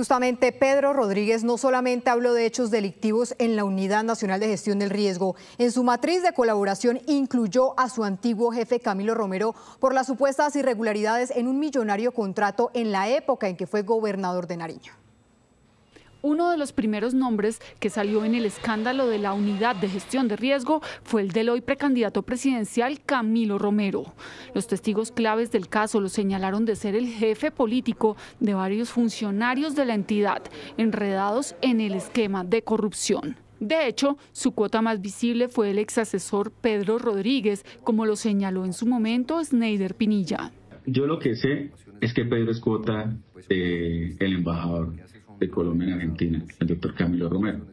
Justamente Pedro Rodríguez no solamente habló de hechos delictivos en la Unidad Nacional de Gestión del Riesgo, en su matriz de colaboración incluyó a su antiguo jefe Camilo Romero por las supuestas irregularidades en un millonario contrato en la época en que fue gobernador de Nariño. Uno de los primeros nombres que salió en el escándalo de la Unidad de Gestión de Riesgo fue el del hoy precandidato presidencial Camilo Romero. Los testigos claves del caso lo señalaron de ser el jefe político de varios funcionarios de la entidad, enredados en el esquema de corrupción. De hecho, su cuota más visible fue el exasesor Pedro Rodríguez, como lo señaló en su momento Sneider Pinilla. Yo lo que sé es que Pedro es cuota del embajador de Colombia en Argentina, el doctor Camilo Romero.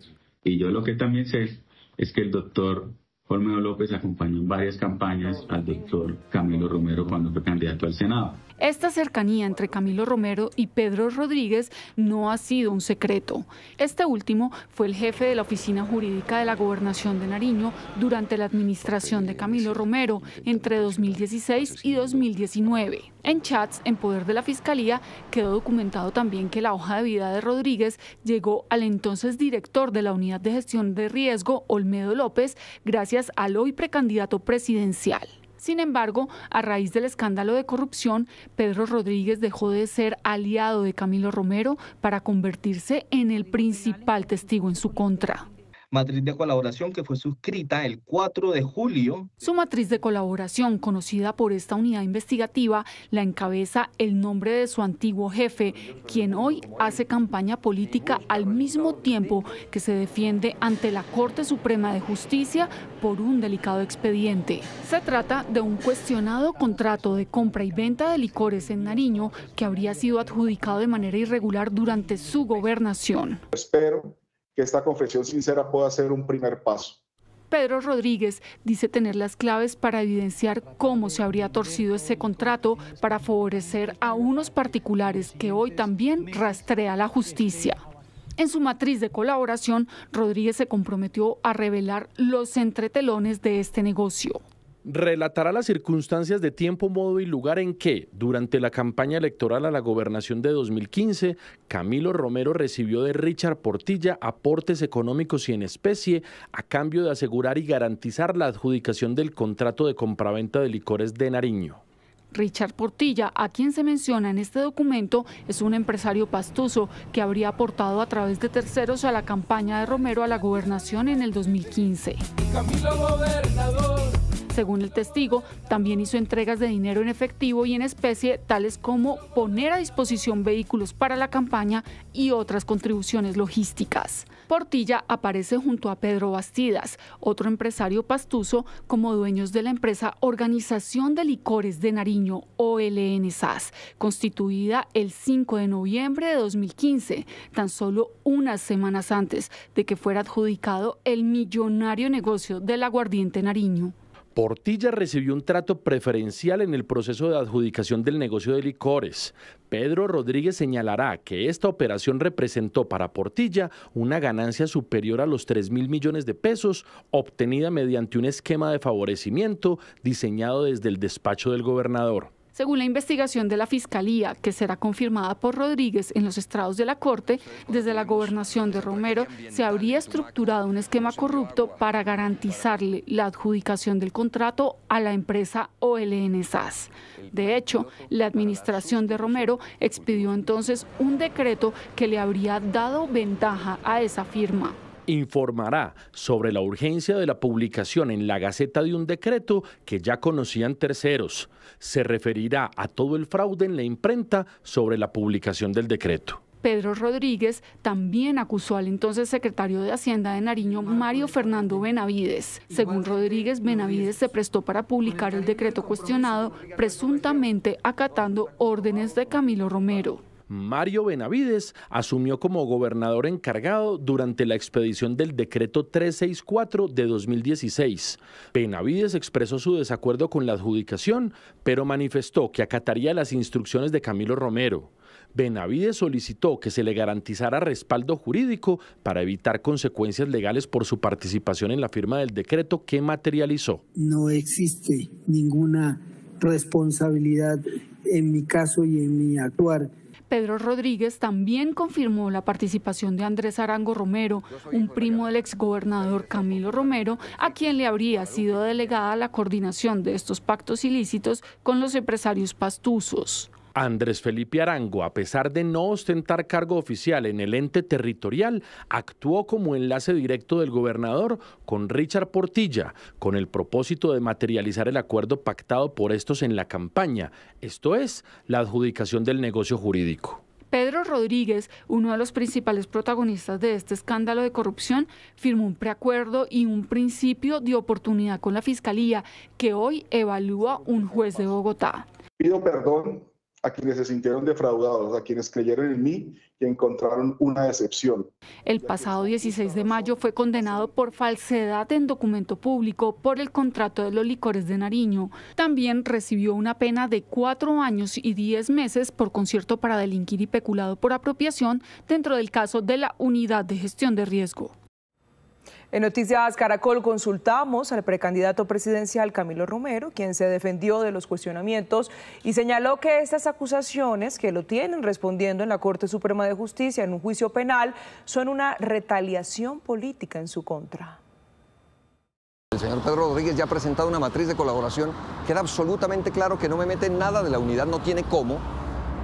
Y yo lo que también sé es que el doctor Olmedo López acompañó en varias campañas al doctor Camilo Romero cuando fue candidato al Senado. Esta cercanía entre Camilo Romero y Pedro Rodríguez no ha sido un secreto. Este último fue el jefe de la Oficina Jurídica de la Gobernación de Nariño durante la administración de Camilo Romero entre 2016 y 2019. En chats en poder de la Fiscalía quedó documentado también que la hoja de vida de Rodríguez llegó al entonces director de la Unidad de Gestión de Riesgo, Olmedo López, gracias al hoy precandidato presidencial. Sin embargo, a raíz del escándalo de corrupción, Pedro Rodríguez dejó de ser aliado de Camilo Romero para convertirse en el principal testigo en su contra. Matriz de colaboración que fue suscrita el 4 de julio. Su matriz de colaboración, conocida por esta unidad investigativa, la encabeza el nombre de su antiguo jefe, quien hoy hace campaña política al mismo tiempo que se defiende ante la Corte Suprema de Justicia por un delicado expediente. Se trata de un cuestionado contrato de compra y venta de licores en Nariño que habría sido adjudicado de manera irregular durante su gobernación. Espero que esta confesión sincera pueda ser un primer paso. Pedro Rodríguez dice tener las claves para evidenciar cómo se habría torcido ese contrato para favorecer a unos particulares que hoy también rastrea la justicia. En su matriz de colaboración, Rodríguez se comprometió a revelar los entretelones de este negocio. Relatará las circunstancias de tiempo, modo y lugar en que, durante la campaña electoral a la gobernación de 2015, Camilo Romero recibió de Richard Portilla aportes económicos y en especie a cambio de asegurar y garantizar la adjudicación del contrato de compraventa de licores de Nariño. Richard Portilla, a quien se menciona en este documento, es un empresario pastuso que habría aportado a través de terceros a la campaña de Romero a la gobernación en el 2015. Camilo gobernador. Según el testigo, también hizo entregas de dinero en efectivo y en especie, tales como poner a disposición vehículos para la campaña y otras contribuciones logísticas. Portilla aparece junto a Pedro Bastidas, otro empresario pastuso, como dueños de la empresa Organización de Licores de Nariño, OLN SAS, constituida el 5 de noviembre de 2015, tan solo unas semanas antes de que fuera adjudicado el millonario negocio del aguardiente Nariño. Portilla recibió un trato preferencial en el proceso de adjudicación del negocio de licores. Pedro Rodríguez señalará que esta operación representó para Portilla una ganancia superior a los 3.000 millones de pesos, obtenida mediante un esquema de favorecimiento diseñado desde el despacho del gobernador. Según la investigación de la Fiscalía, que será confirmada por Rodríguez en los estrados de la Corte, desde la gobernación de Romero se habría estructurado un esquema corrupto para garantizarle la adjudicación del contrato a la empresa OLN SAS. De hecho, la administración de Romero expidió entonces un decreto que le habría dado ventaja a esa firma. Informará sobre la urgencia de la publicación en la Gaceta de un decreto que ya conocían terceros. Se referirá a todo el fraude en la imprenta sobre la publicación del decreto. Pedro Rodríguez también acusó al entonces secretario de Hacienda de Nariño, Mario Fernando Benavides. Según Rodríguez, Benavides se prestó para publicar el decreto cuestionado, presuntamente acatando órdenes de Camilo Romero. Mario Benavides asumió como gobernador encargado durante la expedición del decreto 364 de 2016. Benavides expresó su desacuerdo con la adjudicación, pero manifestó que acataría las instrucciones de Camilo Romero. Benavides solicitó que se le garantizara respaldo jurídico para evitar consecuencias legales por su participación en la firma del decreto que materializó. No existe ninguna responsabilidad en mi caso y en mi actuar. Pedro Rodríguez también confirmó la participación de Andrés Arango Romero, un primo del exgobernador Camilo Romero, a quien le habría sido delegada la coordinación de estos pactos ilícitos con los empresarios pastusos. Andrés Felipe Arango, a pesar de no ostentar cargo oficial en el ente territorial, actuó como enlace directo del gobernador con Richard Portilla, con el propósito de materializar el acuerdo pactado por estos en la campaña, esto es, la adjudicación del negocio jurídico. Pedro Rodríguez, uno de los principales protagonistas de este escándalo de corrupción, firmó un preacuerdo y un principio de oportunidad con la Fiscalía, que hoy evalúa un juez de Bogotá. Pido perdón a quienes se sintieron defraudados, a quienes creyeron en mí y encontraron una decepción. El pasado 16 de mayo fue condenado por falsedad en documento público por el contrato de los licores de Nariño. También recibió una pena de 4 años y 10 meses por concierto para delinquir y peculado por apropiación dentro del caso de la Unidad de Gestión de Riesgo. En Noticias Caracol consultamos al precandidato presidencial Camilo Romero, quien se defendió de los cuestionamientos y señaló que estas acusaciones que lo tienen respondiendo en la Corte Suprema de Justicia en un juicio penal son una retaliación política en su contra. El señor Pedro Rodríguez ya ha presentado una matriz de colaboración. Queda absolutamente claro que no me mete en nada de la unidad, no tiene cómo.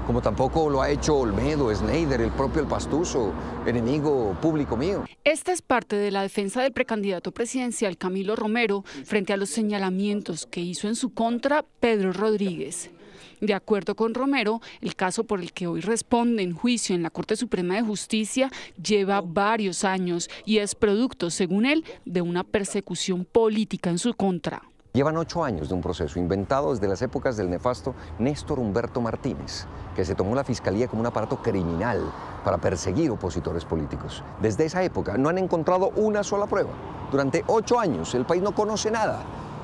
Como tampoco lo ha hecho Olmedo, Schneider, el propio El Pastuso, enemigo público mío. Esta es parte de la defensa del precandidato presidencial Camilo Romero frente a los señalamientos que hizo en su contra Pedro Rodríguez. De acuerdo con Romero, el caso por el que hoy responde en juicio en la Corte Suprema de Justicia lleva varios años y es producto, según él, de una persecución política en su contra. Llevan 8 años de un proceso inventado desde las épocas del nefasto Néstor Humberto Martínez, que se tomó la Fiscalía como un aparato criminal para perseguir opositores políticos. Desde esa época no han encontrado una sola prueba. Durante 8 años el país no conoce nada,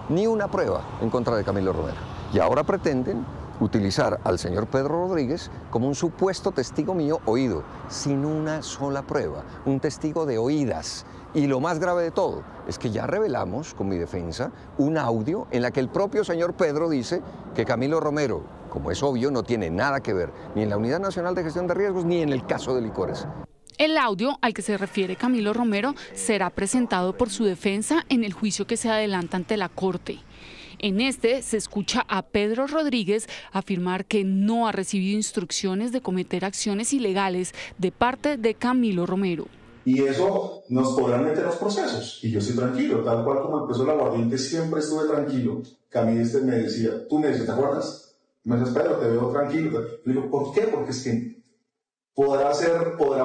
ni una prueba en contra de Camilo Romero. Y ahora pretenden utilizar al señor Pedro Rodríguez como un supuesto testigo mío oído, sin una sola prueba, un testigo de oídas. Y lo más grave de todo es que ya revelamos, con mi defensa, un audio en la que el propio señor Pedro dice que Camilo Romero, como es obvio, no tiene nada que ver ni en la Unidad Nacional de Gestión de Riesgos ni en el caso de licores. El audio al que se refiere Camilo Romero será presentado por su defensa en el juicio que se adelanta ante la Corte. En este se escucha a Pedro Rodríguez afirmar que no ha recibido instrucciones de cometer acciones ilegales de parte de Camilo Romero. Y eso nos podrán meter los procesos. Y yo estoy tranquilo, tal cual como empezó el aguardiente, siempre estuve tranquilo. Que a mí me decía, tú me dices, ¿te acuerdas? Me dices, Pedro, te veo tranquilo. Le digo, ¿por qué? Porque es que podrá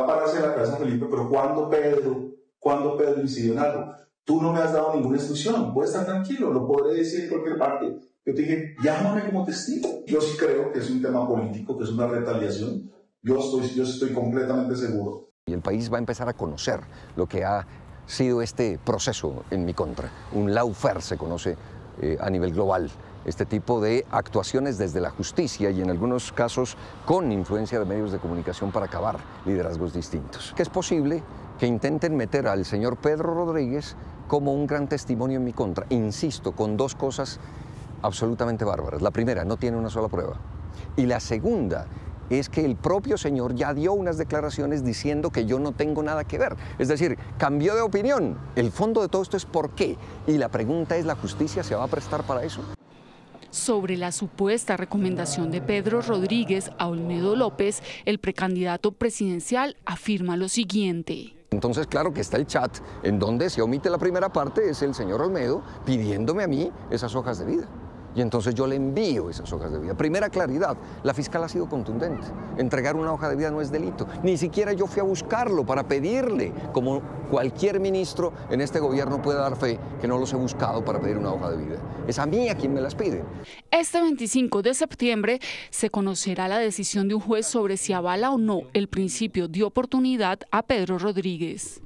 pararse la cabeza Felipe, pero ¿cuándo Pedro incidió en algo? Tú no me has dado ninguna instrucción, puedes estar tranquilo, lo podré decir en cualquier parte. Yo te dije, llámame como testigo. Yo sí creo que es un tema político, que es una retaliación. Yo estoy completamente seguro. Y el país va a empezar a conocer lo que ha sido este proceso en mi contra. Un lawfare se conoce a nivel global. Este tipo de actuaciones desde la justicia y en algunos casos con influencia de medios de comunicación para acabar liderazgos distintos. Que es posible que intenten meter al señor Pedro Rodríguez como un gran testimonio en mi contra. Insisto, con 2 cosas absolutamente bárbaras. La primera, no tiene una sola prueba. Y la segunda es que el propio señor ya dio unas declaraciones diciendo que yo no tengo nada que ver. Es decir, cambió de opinión. El fondo de todo esto es ¿por qué? Y la pregunta es, ¿la justicia se va a prestar para eso? Sobre la supuesta recomendación de Pedro Rodríguez a Olmedo López, el precandidato presidencial afirma lo siguiente. Entonces, claro que está el chat en donde se omite la primera parte, es el señor Olmedo pidiéndome a mí esas hojas de vida. Y entonces yo le envío esas hojas de vida. Primera claridad, la fiscal ha sido contundente. Entregar una hoja de vida no es delito. Ni siquiera yo fui a buscarlo para pedirle, como cualquier ministro en este gobierno puede dar fe que no los he buscado para pedir una hoja de vida. Es a mí a quien me las piden. Este 25 de septiembre se conocerá la decisión de un juez sobre si avala o no el principio de oportunidad a Pedro Rodríguez.